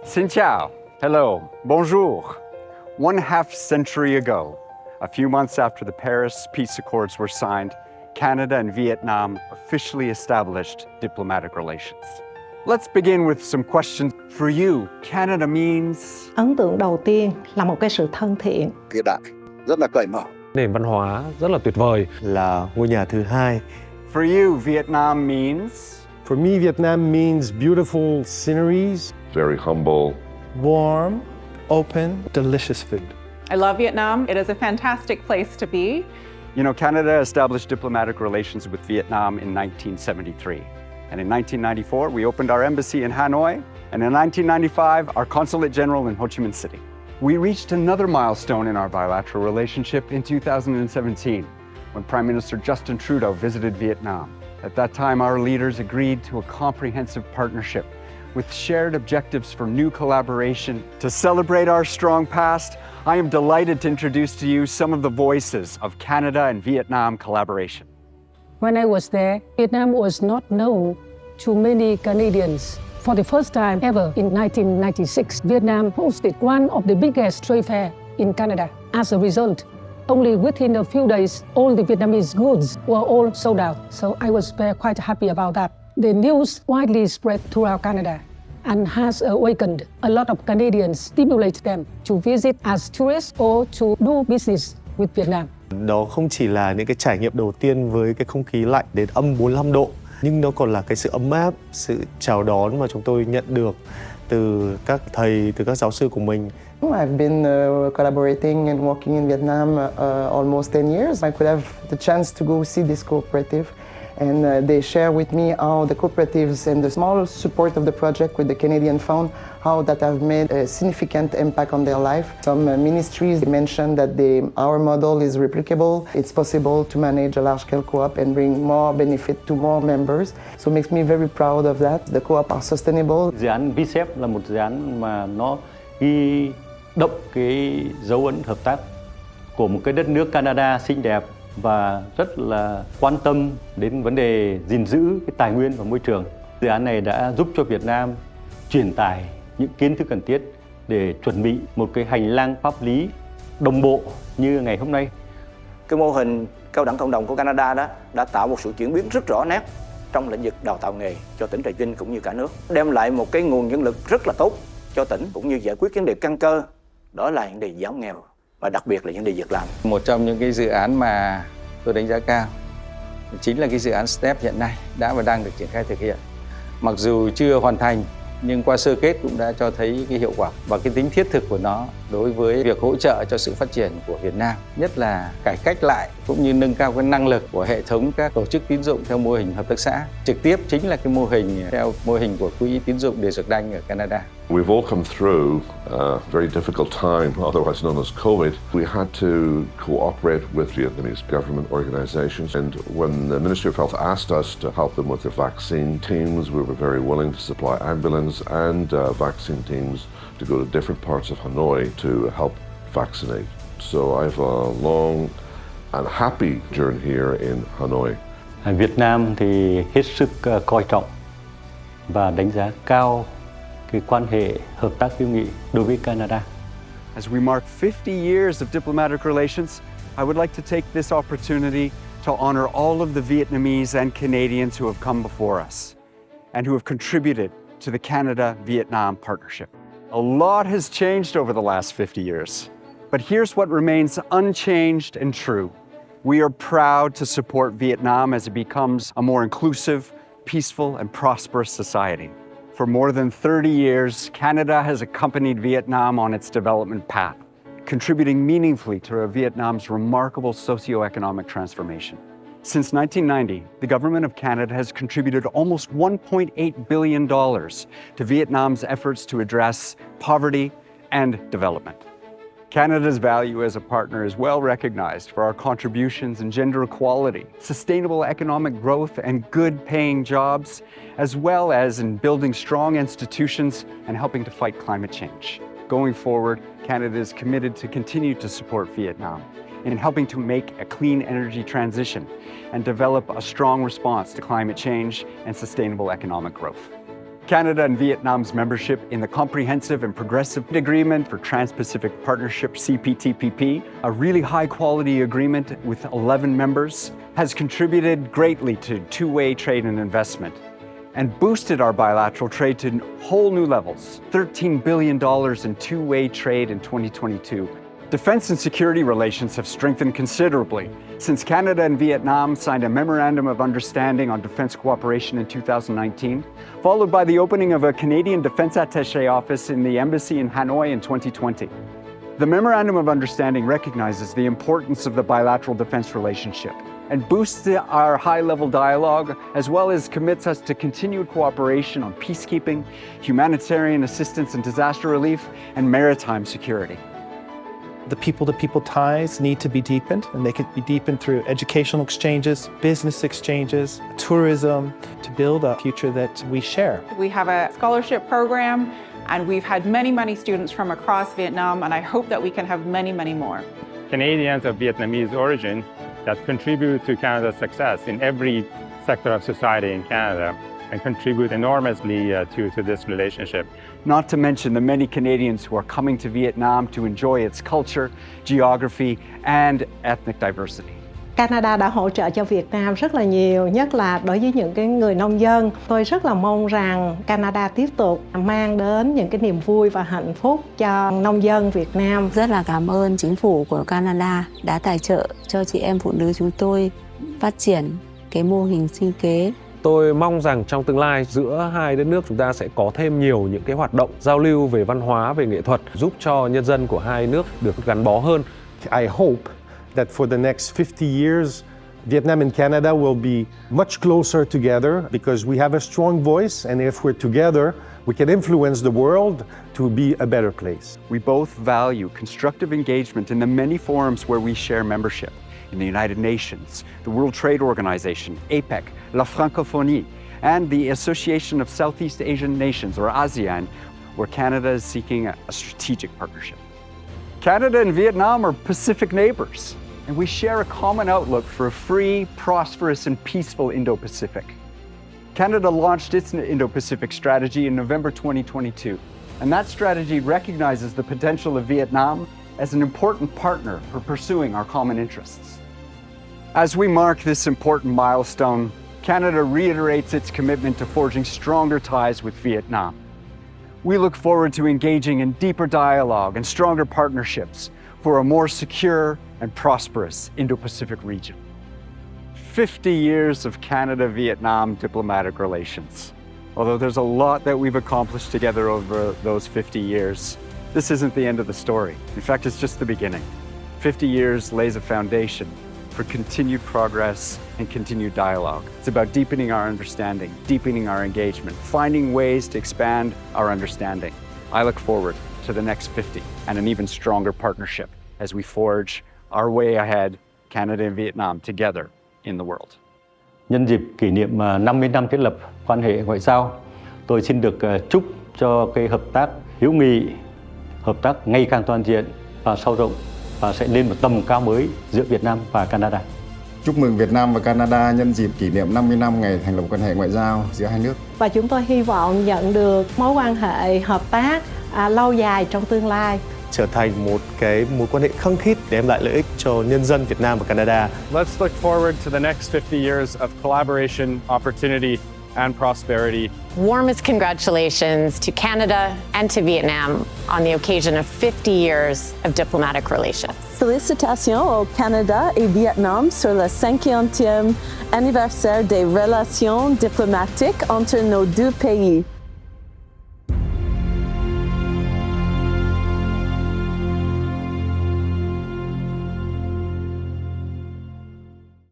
Xin chào, hello, bonjour. One half century ago, a few months after the Paris Peace Accords were signed, Canada and Vietnam officially established diplomatic relations. Let's begin with some questions. For you, Canada means... Ấn tượng đầu tiên là một cái sự thân thiện. Hiện đại, rất là cởi mở. Nền văn hóa rất là tuyệt vời. Là ngôi nhà thứ hai. For you, Vietnam means... For me, Vietnam means beautiful sceneries. Very humble. Warm, open, delicious food. I love Vietnam. It is a fantastic place to be. You know, Canada established diplomatic relations with Vietnam in 1973. And in 1994, we opened our embassy in Hanoi. And in 1995, our consulate general in Ho Chi Minh City. We reached another milestone in our bilateral relationship in 2017, when Prime Minister Justin Trudeau visited Vietnam. At that time, our leaders agreed to a comprehensive partnership with shared objectives for new collaboration. To celebrate our strong past, I am delighted to introduce to you some of the voices of Canada and Vietnam collaboration. When I was there, Vietnam was not known to many Canadians. For the first time ever in 1996, Vietnam hosted one of the biggest trade fairs in Canada. As a result, only within a few days, all the Vietnamese goods were all sold out. So I was quite happy about that. The news widely spread throughout Canada and has awakened a lot of Canadians, stimulate them to visit as tourists or to do business with Vietnam. Đó không chỉ là những cái trải nghiệm đầu tiên với cái không khí lạnh đến âm 45 độ, nhưng nó còn là cái sự ấm áp, sự chào đón mà chúng tôi nhận được từ các thầy, từ các giáo sư của mình. I've been collaborating and working in Vietnam almost 10 years. I could have the chance to go see this cooperative, and they share with me how the cooperatives and the small support of the project with the Canadian Fund, how that have made a significant impact on their life. Some ministries mentioned that our model is replicable. It's possible to manage a large-scale co-op and bring more benefit to more members. So it makes me very proud of that. The co-op are sustainable. Dự án VSEP là một dự án mà nó ghi đậm cái dấu ấn hợp tác của một cái đất nước Canada xinh đẹp và rất là quan tâm đến vấn đề gìn giữ cái tài nguyên và môi trường. Dự án này đã giúp cho Việt Nam truyền tải những kiến thức cần thiết để chuẩn bị một cái hành lang pháp lý đồng bộ như ngày hôm nay. Cái mô hình cao đẳng cộng đồng của Canada đó đã tạo một sự chuyển biến rất rõ nét trong lĩnh vực đào tạo nghề cho tỉnh TRUYnh cũng như cả nước, đem lại một cái nguồn nhân lực rất là tốt cho tỉnh cũng như giải quyết vấn đề căn cơ, đó là vấn đề giảm nghèo và đặc biệt là vấn đề việc làm. Một trong những cái dự án mà tôi đánh giá cao chính là cái dự án STEP hiện nay đã và đang được triển khai thực hiện. Mặc dù chưa hoàn thành nhưng qua sơ kết cũng đã cho thấy cái hiệu quả và cái tính thiết thực của nó đối với việc hỗ trợ cho sự phát triển của Việt Nam, nhất là cải cách lại cũng như nâng cao cái năng lực của hệ thống các tổ chức tín dụng theo mô hình hợp tác xã. Trực tiếp chính là cái mô hình theo mô hình của quỹ tín dụng DvedNG ở Canada. We've all come through a very difficult time, otherwise known as COVID. We had to cooperate with Vietnamese government organizations, and when the Ministry of Health asked us to help them with their vaccine teams, we were very willing to supply ambulance and vaccine teams to go to different parts of Hanoi to help vaccinate. So I have a long and happy journey here in Hanoi. Việt Nam thì hết sức coi trọng và đánh giá cao cái quan hệ hợp tác hữu nghị đối với Canada. As we mark 50 years of diplomatic relations, I would like to take this opportunity to honor all of the Vietnamese and Canadians who have come before us and who have contributed to the Canada-Vietnam partnership. A lot has changed over the last 50 years, but here's what remains unchanged and true. We are proud to support Vietnam as it becomes a more inclusive, peaceful, and prosperous society. For more than 30 years, Canada has accompanied Vietnam on its development path, contributing meaningfully to Vietnam's remarkable socioeconomic transformation. Since 1990, the government of Canada has contributed almost $1.8 billion to Vietnam's efforts to address poverty and development. Canada's value as a partner is well recognized for our contributions in gender equality, sustainable economic growth, and good-paying jobs, as well as in building strong institutions and helping to fight climate change. Going forward, Canada is committed to continue to support Vietnam in helping to make a clean energy transition and develop a strong response to climate change and sustainable economic growth. Canada and Vietnam's membership in the Comprehensive and Progressive Agreement for Trans-Pacific Partnership, CPTPP, a really high-quality agreement with 11 members, has contributed greatly to two-way trade and investment and boosted our bilateral trade to whole new levels, $13 billion in two-way trade in 2022. Defense and security relations have strengthened considerably since Canada and Vietnam signed a Memorandum of Understanding on Defense Cooperation in 2019, followed by the opening of a Canadian Defense Attaché office in the embassy in Hanoi in 2020. The Memorandum of Understanding recognizes the importance of the bilateral defense relationship and boosts our high-level dialogue, as well as commits us to continued cooperation on peacekeeping, humanitarian assistance and disaster relief, and maritime security. The people-to-people ties need to be deepened, and they can be deepened through educational exchanges, business exchanges, tourism, to build a future that we share. We have a scholarship program, and we've had many students from across Vietnam, and I hope that we can have many more. Canadians of Vietnamese origin that contribute to Canada's success in every sector of society in Canada and contribute enormously to this relationship. Not to mention the many Canadians who are coming to Vietnam to enjoy its culture, geography, and ethnic diversity. Canada đã hỗ trợ cho Việt Nam rất là nhiều, nhất là đối với những cái người nông dân. Tôi rất là mong rằng Canada tiếp tục mang đến những cái niềm vui và hạnh phúc cho nông dân Việt Nam. Rất là cảm ơn chính phủ của Canada đã tài trợ cho chị em phụ nữ chúng tôi phát triển cái mô hình sinh kế. Tôi mong rằng trong tương lai giữa hai đất nước chúng ta sẽ có thêm nhiều những cái hoạt động giao lưu về văn hóa, về nghệ thuật, giúp cho nhân dân của hai nước được gắn bó hơn. I hope that for the next 50 years, Vietnam and Canada will be much closer together because we have a strong voice, and if we're together, we can influence the world to be a better place. We both value constructive engagement in the many forums where we share membership. In the United Nations, the World Trade Organization, APEC, La Francophonie, and the Association of Southeast Asian Nations, or ASEAN, where Canada is seeking a strategic partnership. Canada and Vietnam are Pacific neighbors, and we share a common outlook for a free, prosperous, and peaceful Indo-Pacific. Canada launched its Indo-Pacific strategy in November 2022, and that strategy recognizes the potential of Vietnam as an important partner for pursuing our common interests. As we mark this important milestone, Canada reiterates its commitment to forging stronger ties with Vietnam. We look forward to engaging in deeper dialogue and stronger partnerships for a more secure and prosperous Indo-Pacific region. 50 years of Canada-Vietnam diplomatic relations. Although there's a lot that we've accomplished together over those 50 years, this isn't the end of the story. In fact, it's just the beginning. 50 years lays a foundation for continued progress and continued dialogue. It's about deepening our understanding, deepening our engagement, finding ways to expand our understanding. I look forward to the next 50 and an even stronger partnership as we forge our way ahead, Canada and Vietnam together in the world. Nhân dịp kỷ niệm 50 năm thiết lập quan hệ ngoại giao, tôi xin được chúc cho cái hợp tác hữu nghị, hợp tác ngày càng toàn diện và sâu rộng và sẽ lên một tầm cao mới giữa Việt Nam và Canada. Chúc mừng Việt Nam và Canada nhân dịp kỷ niệm 50 năm ngày thành lập quan hệ ngoại giao giữa hai nước. Và chúng tôi hy vọng nhận được mối quan hệ hợp tác lâu dài trong tương lai. Trở thành một cái mối quan hệ khăng khít để đem lại lợi ích cho nhân dân Việt Nam và Canada. Let's look forward to the next 50 years of collaboration, opportunity, and prosperity. Warmest congratulations to Canada and to Vietnam on the occasion of 50 years of diplomatic relations. Félicitations au Canada et Vietnam sur le 50e anniversaire des relations diplomatiques entre nos deux pays.